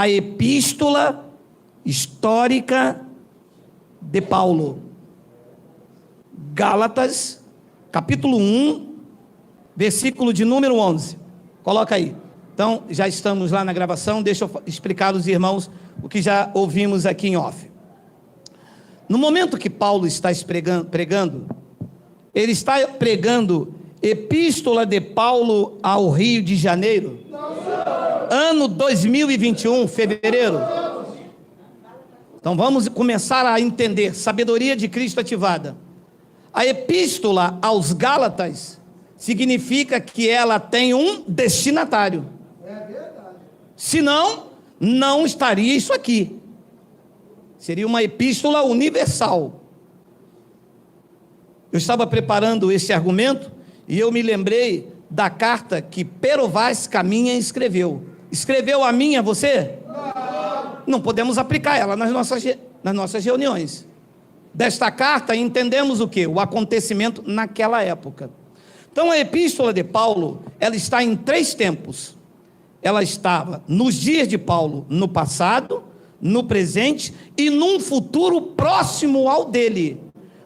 a epístola histórica de Paulo. Gálatas, capítulo 1, versículo de número 11. Coloca aí. Então, já estamos lá na gravação, deixa eu explicar aos irmãos o que já ouvimos aqui em off. No momento que Paulo está pregando, ele está pregando Epístola de Paulo ao Rio de Janeiro, ano 2021, fevereiro. Então vamos começar a entender, sabedoria de Cristo ativada. A Epístola aos Gálatas significa que ela tem um destinatário. Senão, não estaria isso aqui. Seria uma epístola universal. Eu estava preparando esse argumento e eu me lembrei da carta que Pero Vaz Caminha escreveu. Escreveu a minha, você? Não podemos aplicar ela nas nossas reuniões. Desta carta entendemos o quê? O acontecimento naquela época. Então a epístola de Paulo, ela está em 3 tempos. Ela estava nos dias de Paulo, no passado, no presente e num futuro próximo ao dele.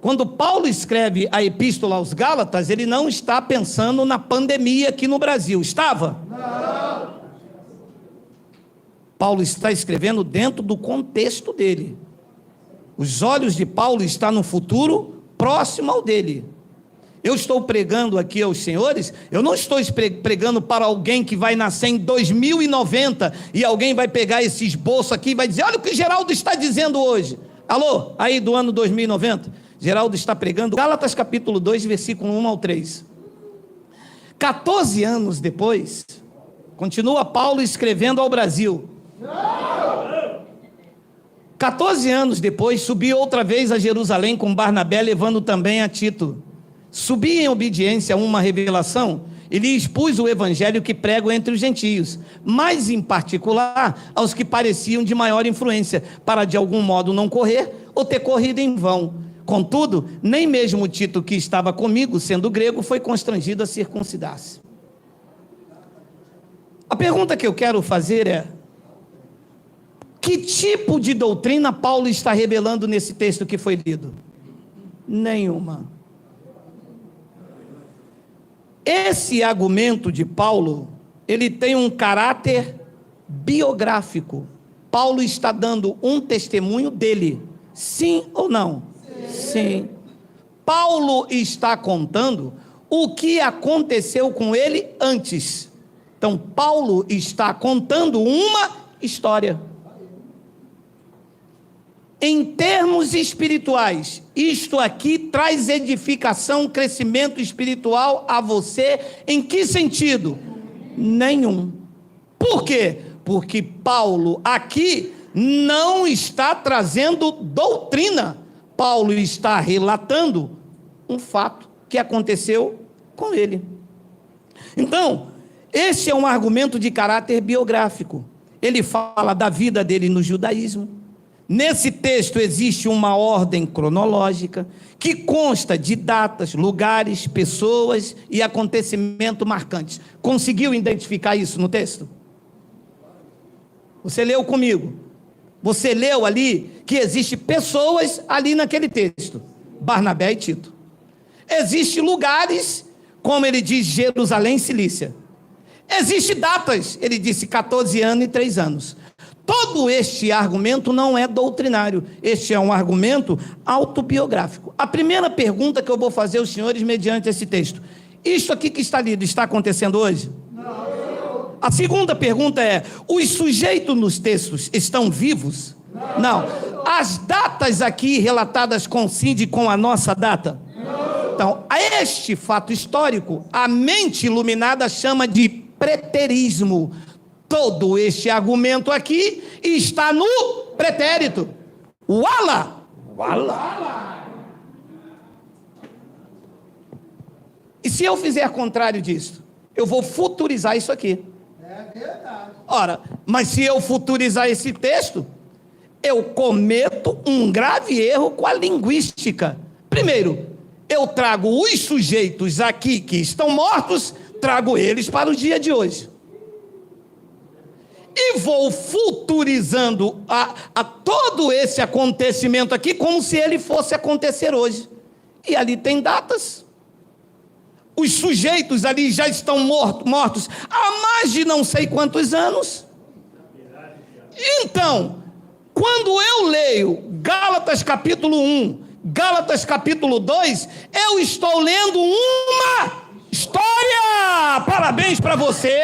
Quando Paulo escreve a epístola aos Gálatas, ele não está pensando na pandemia aqui no Brasil. Estava? Não. Paulo está escrevendo dentro do contexto dele. Os olhos de Paulo estão no futuro próximo ao dele. Eu estou pregando aqui aos senhores, eu não estou pregando para alguém que vai nascer em 2090 e alguém vai pegar esse esboço aqui e vai dizer, olha o que Geraldo está dizendo hoje. Alô, aí do ano 2090, Geraldo está pregando Gálatas capítulo 2, versículo 1 ao 3. 14 anos depois, continua Paulo escrevendo ao Brasil. 14 anos depois, subi outra vez a Jerusalém com Barnabé, levando também a Tito. Subi em obediência a uma revelação e lhe expus o evangelho que prego entre os gentios, mas em particular aos que pareciam de maior influência, para de algum modo não correr ou ter corrido em vão. Contudo, nem mesmo Tito, que estava comigo, sendo grego, foi constrangido a circuncidar-se. A pergunta que eu quero fazer é: que tipo de doutrina Paulo está revelando nesse texto que foi lido? Nenhuma. Esse argumento de Paulo, ele tem um caráter biográfico. Paulo está dando um testemunho dele, sim ou não? Sim. Paulo está contando o que aconteceu com ele antes. Então, Paulo está contando uma história. Em termos espirituais, isto aqui traz edificação, crescimento espiritual a você, em que sentido? Nenhum. Por quê? Porque Paulo aqui não está trazendo doutrina. Paulo está relatando um fato que aconteceu com ele. Então, esse é um argumento de caráter biográfico. Ele fala da vida dele no judaísmo. Nesse texto existe uma ordem cronológica que consta de datas, lugares, pessoas e acontecimentos marcantes. Conseguiu identificar isso no texto? Você leu comigo? Você leu ali que existe pessoas ali naquele texto, Barnabé e Tito. Existem lugares, como ele diz, Jerusalém e Cilícia. Existem datas, ele disse 14 anos e 3 anos. Todo este argumento não é doutrinário, este é um argumento autobiográfico. A primeira pergunta que eu vou fazer aos senhores mediante esse texto: isto aqui que está lido, está acontecendo hoje? Não. A segunda pergunta é: os sujeitos nos textos estão vivos? Não. As datas aqui relatadas coincidem com a nossa data? Não. Então, a este fato histórico, a mente iluminada chama de preterismo. Todo este argumento aqui está no pretérito. Wala. Wala. E se eu fizer contrário disso? Eu vou futurizar isso aqui. É verdade. Ora, mas se eu futurizar esse texto, eu cometo um grave erro com a linguística. Primeiro, eu trago os sujeitos aqui que estão mortos, trago eles para o dia de hoje. E vou futurizando a todo esse acontecimento aqui como se ele fosse acontecer hoje. E ali tem datas. Os sujeitos ali já estão mortos há mais de não sei quantos anos. Então, quando eu leio Gálatas capítulo 1, Gálatas capítulo 2, eu estou lendo uma história. Parabéns para você.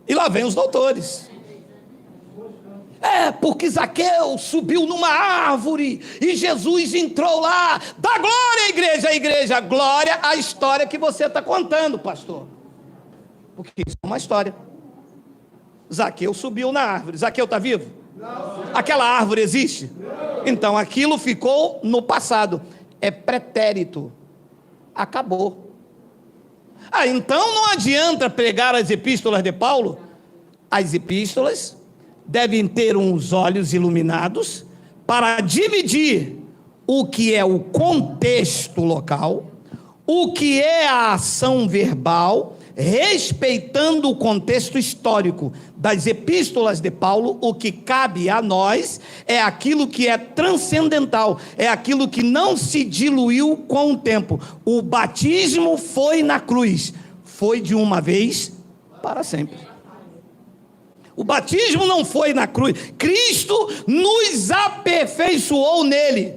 E lá vem os doutores. Porque Zaqueu subiu numa árvore e Jesus entrou lá. Dá glória à igreja, glória à história que você está contando, pastor. Porque isso é uma história. Zaqueu subiu na árvore. Zaqueu está vivo? Não. Aquela árvore existe? Não. Então aquilo ficou no passado. É pretérito. Acabou. Então não adianta pregar as epístolas de Paulo. As epístolas devem ter uns olhos iluminados para dividir o que é o contexto local, o que é a ação verbal, respeitando o contexto histórico das epístolas de Paulo. O que cabe a nós é aquilo que é transcendental, é aquilo que não se diluiu com o tempo. O batismo foi na cruz, foi de uma vez para sempre. O batismo não foi na cruz. Cristo nos aperfeiçoou nele.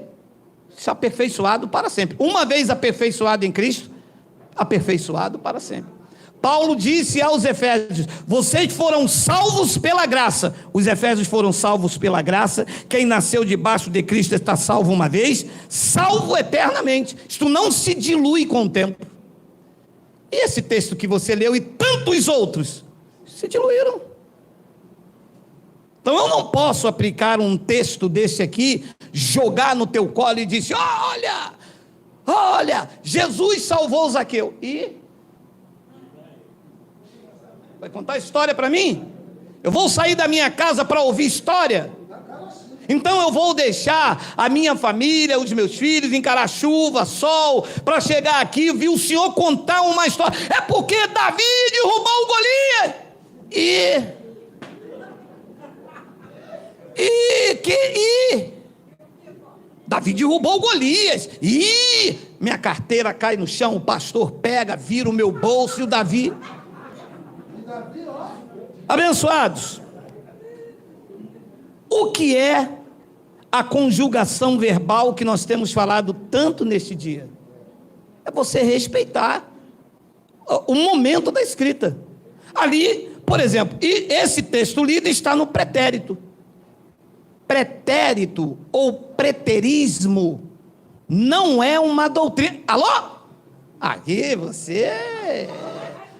Se aperfeiçoado para sempre. Uma vez aperfeiçoado em Cristo, aperfeiçoado para sempre. Paulo disse aos Efésios: vocês foram salvos pela graça. Os Efésios foram salvos pela graça. Quem nasceu debaixo de Cristo está salvo uma vez, salvo eternamente. Isto não se dilui com o tempo. E esse texto que você leu e tantos outros se diluíram. Então eu não posso aplicar um texto desse aqui, jogar no teu colo e dizer: olha, Jesus salvou Zaqueu. E vai contar história para mim? Eu vou sair da minha casa para ouvir história? Então eu vou deixar a minha família, os meus filhos, encarar chuva, sol, para chegar aqui e ver o Senhor contar uma história. É porque Davi derrubou o Golias. Davi derrubou o Golias. Minha carteira cai no chão, o pastor pega, vira o meu bolso e o Davi. Abençoados, o que é a conjugação verbal que nós temos falado tanto neste dia? É você respeitar o momento da escrita. Ali, por exemplo, e esse texto lido está no pretérito. Pretérito ou preterismo não é uma doutrina. Alô? Aqui você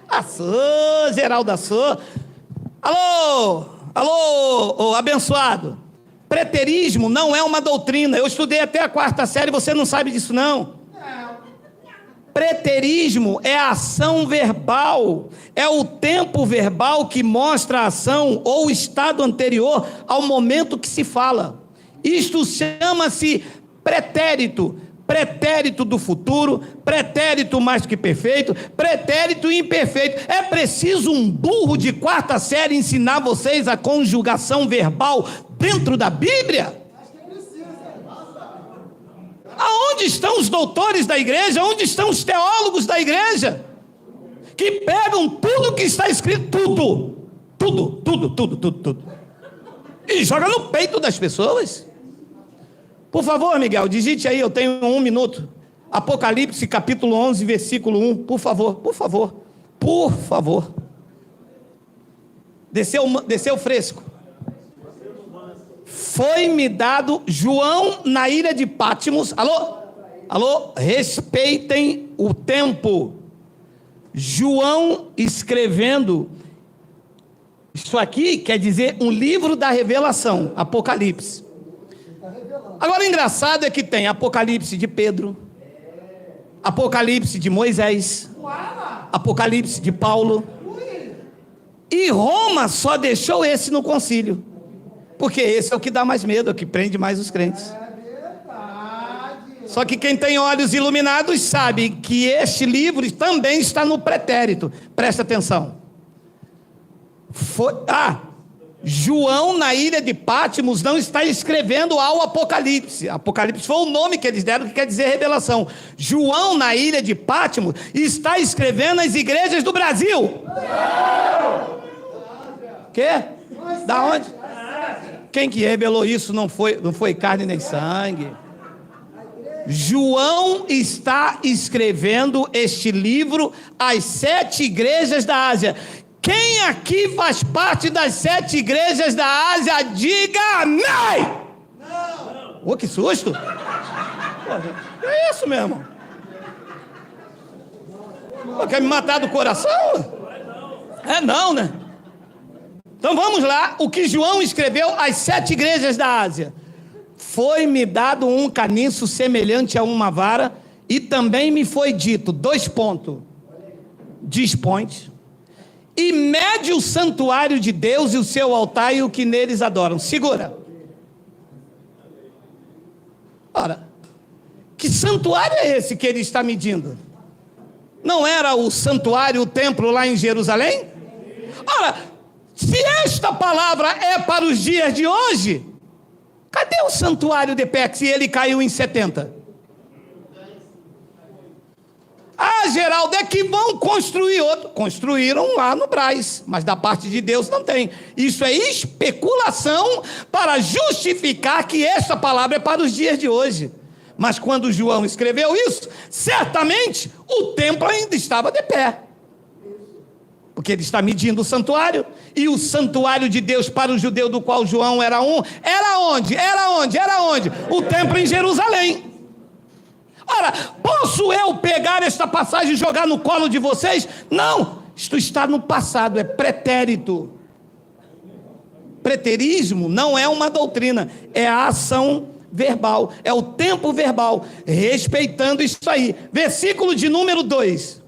assou, Geraldo assou. Alô, abençoado. Preterismo não é uma doutrina. Eu estudei até a 4ª série, você não sabe disso não. Preterismo é a ação verbal, é o tempo verbal que mostra a ação ou o estado anterior ao momento que se fala. Isto chama-se pretérito, pretérito do futuro, pretérito mais do que perfeito, pretérito imperfeito. É preciso um burro de 4ª série ensinar vocês a conjugação verbal dentro da Bíblia? Aonde estão os doutores da igreja? Onde estão os teólogos da igreja? Que pegam tudo que está escrito, tudo, e joga no peito das pessoas. Por favor, Miguel, digite aí, eu tenho 1 minuto. Apocalipse capítulo 11, versículo 1, por favor. Desceu fresco. Foi-me dado, João na ilha de Patmos, alô, respeitem o tempo. João escrevendo, isso aqui quer dizer um livro da revelação, Apocalipse. Agora o engraçado é que tem Apocalipse de Pedro, Apocalipse de Moisés, Apocalipse de Paulo, e Roma só deixou esse no concílio. Porque esse é o que dá mais medo, é o que prende mais os crentes. Só que quem tem olhos iluminados sabe que este livro também está no pretérito. Presta atenção. João na ilha de Patmos não está escrevendo ao Apocalipse. Apocalipse foi o nome que eles deram, que quer dizer revelação. João na ilha de Patmos está escrevendo às igrejas do Brasil. Quê? Da onde? Quem que revelou isso não foi carne nem sangue. João está escrevendo este livro às 7 igrejas da Ásia. Quem aqui faz parte das 7 igrejas da Ásia, diga amém! Não! Que susto! É isso mesmo. Quer me matar do coração? É não, né? Então vamos lá, o que João escreveu às 7 igrejas da Ásia. Foi-me dado um caniço semelhante a uma vara, e também me foi dito, 2 pontos, dispõe-te, e mede o santuário de Deus e o seu altar e o que neles adoram. Segura. Ora, que santuário é esse que ele está medindo? Não era o santuário, o templo lá em Jerusalém? Ora, se esta palavra é para os dias de hoje, cadê o santuário de pé se ele caiu em 70? Geraldo, é que vão construir outro. Construíram lá no Brás, mas da parte de Deus não tem. Isso é especulação para justificar que esta palavra é para os dias de hoje. Mas quando João escreveu isso, certamente o templo ainda estava de pé. Porque ele está medindo o santuário, e o santuário de Deus para o judeu do qual João era um, era onde? O templo em Jerusalém. Ora, posso eu pegar esta passagem e jogar no colo de vocês? Não, isto está no passado, é pretérito. Preterismo não é uma doutrina, é a ação verbal, é o tempo verbal, respeitando isso aí. Versículo de número 2.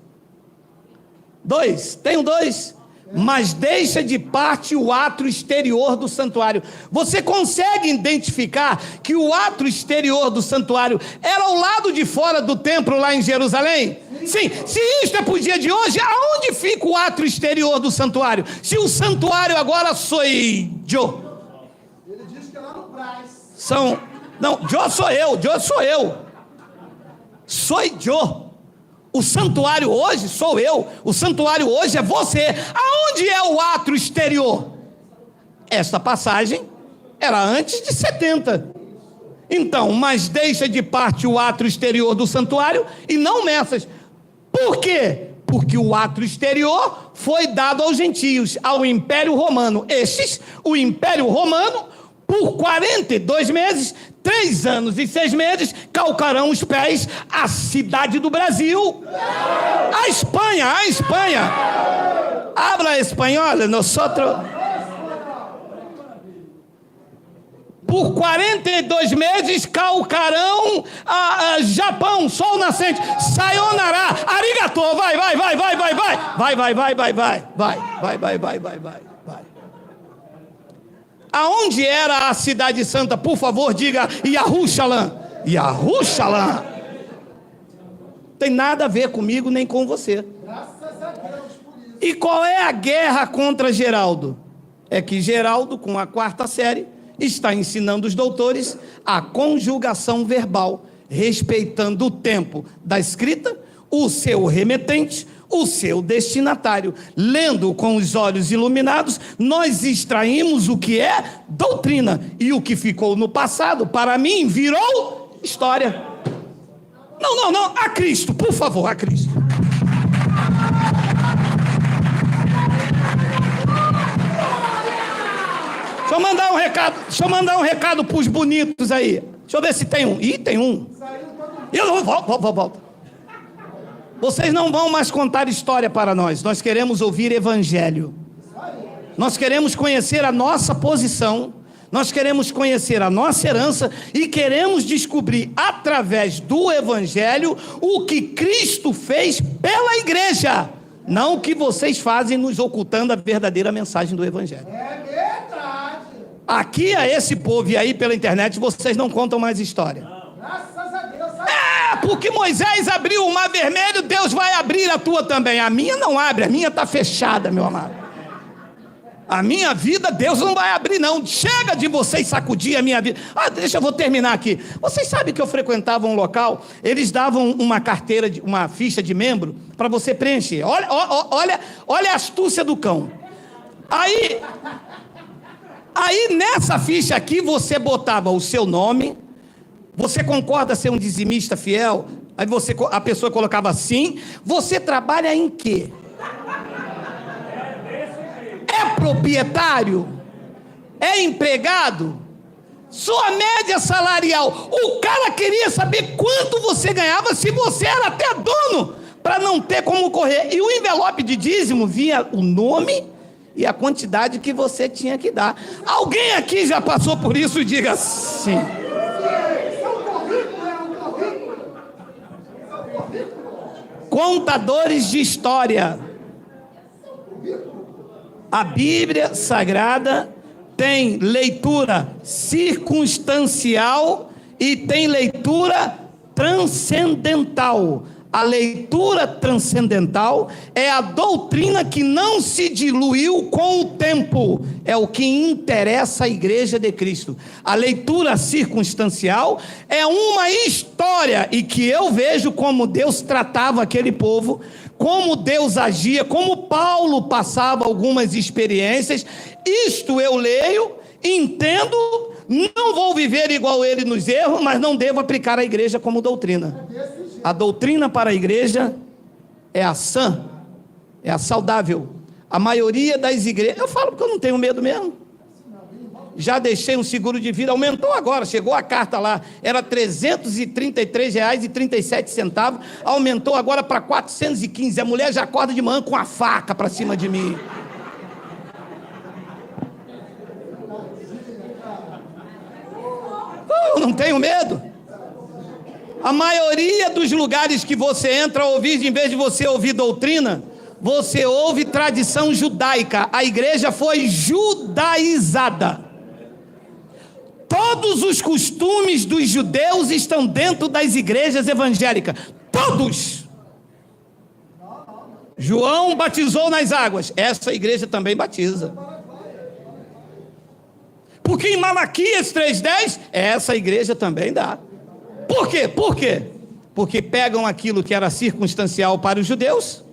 Tem um 2. Mas deixa de parte o átrio exterior do santuário. Você consegue identificar que o átrio exterior do santuário era ao lado de fora do templo lá em Jerusalém? Sim, se isto é para o dia de hoje, aonde fica o átrio exterior do santuário? Se o santuário agora sou eu. Ele diz que é lá no Brás. Não, eu sou eu. Sou eu. O santuário hoje sou eu, o santuário hoje é você. Aonde é o átrio exterior? Esta passagem era antes de 70. Então, mas deixa de parte o átrio exterior do santuário e não nessas. Por quê? Porque o átrio exterior foi dado aos gentios, ao Império Romano. O Império Romano, por 42 meses, 3 anos e 6 meses, calcarão os pés à cidade do Brasil. A Espanha. Habla espanhol, nosotros. Por 42 meses, calcarão Japão, sol nascente. Sayonara, arigato, vai. Aonde era a cidade santa? Por favor, diga Yahuchalan. Tem nada a ver comigo nem com você. Graças a Deus por isso. E qual é a guerra contra Geraldo? É que Geraldo, com a 4ª série, está ensinando os doutores a conjugação verbal, respeitando o tempo da escrita, o seu remetente, o seu destinatário. Lendo com os olhos iluminados, nós extraímos o que é doutrina, e o que ficou no passado, para mim, virou história. Não, a Cristo, por favor, a Cristo. Deixa eu mandar um recado para os bonitos aí. Deixa eu ver se tem um. Tem um. Volta. Vocês não vão mais contar história para nós. Nós queremos ouvir evangelho. Nós queremos conhecer a nossa posição. Nós queremos conhecer a nossa herança. E queremos descobrir, através do evangelho, o que Cristo fez pela igreja. Não o que vocês fazem nos ocultando a verdadeira mensagem do evangelho. É verdade. Aqui a esse povo e aí pela internet, vocês não contam mais história. Graças a Deus. porque Moisés abriu o mar vermelho, Deus vai abrir a tua também. A minha não abre, a minha está fechada, meu amado. A minha vida, Deus não vai abrir, não. Chega de vocês sacudir a minha vida. Eu vou terminar aqui. Vocês sabem que eu frequentava um local, eles davam uma carteira, uma ficha de membro, para você preencher. Olha a astúcia do cão. Aí nessa ficha aqui, você botava o seu nome, você concorda ser um dizimista fiel? Aí a pessoa colocava sim. Você trabalha em quê? É proprietário? É empregado? Sua média salarial? O cara queria saber quanto você ganhava, se você era até dono, para não ter como correr. E o envelope de dízimo vinha o nome e a quantidade que você tinha que dar. Alguém aqui já passou por isso? Diga sim. Contadores de história. A Bíblia Sagrada tem leitura circunstancial e tem leitura transcendental. A leitura transcendental é a doutrina que não se diluiu com o tempo, é o que interessa à Igreja de Cristo. A leitura circunstancial é uma história e que eu vejo como Deus tratava aquele povo, como Deus agia, como Paulo passava algumas experiências. Isto eu leio, entendo, não vou viver igual ele nos erros, mas não devo aplicar a igreja como doutrina. A doutrina para a igreja é a sã, é a saudável. A maioria das igrejas, eu falo porque eu não tenho medo mesmo. Já deixei um seguro de vida, aumentou agora, chegou a carta lá, era R$ 333,37, aumentou agora para 415. A mulher já acorda de manhã com a faca para cima de mim. Eu não tenho medo. A maioria dos lugares que você entra a ouvir, em vez de você ouvir doutrina, você ouve tradição judaica. A igreja foi judaizada. Todos os costumes dos judeus estão dentro das igrejas evangélicas. Todos. João batizou nas águas. Essa igreja também batiza. Porque em Malaquias 3,10, essa igreja também dá. Por quê? Por quê? Porque pegam aquilo que era circunstancial para os judeus,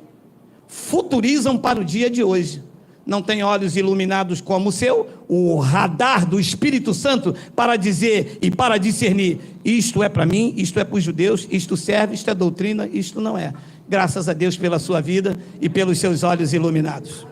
futurizam para o dia de hoje. Não tem olhos iluminados como o seu, o radar do Espírito Santo para dizer e para discernir: isto é para mim, isto é para os judeus, isto serve, isto é doutrina, isto não é. Graças a Deus pela sua vida e pelos seus olhos iluminados.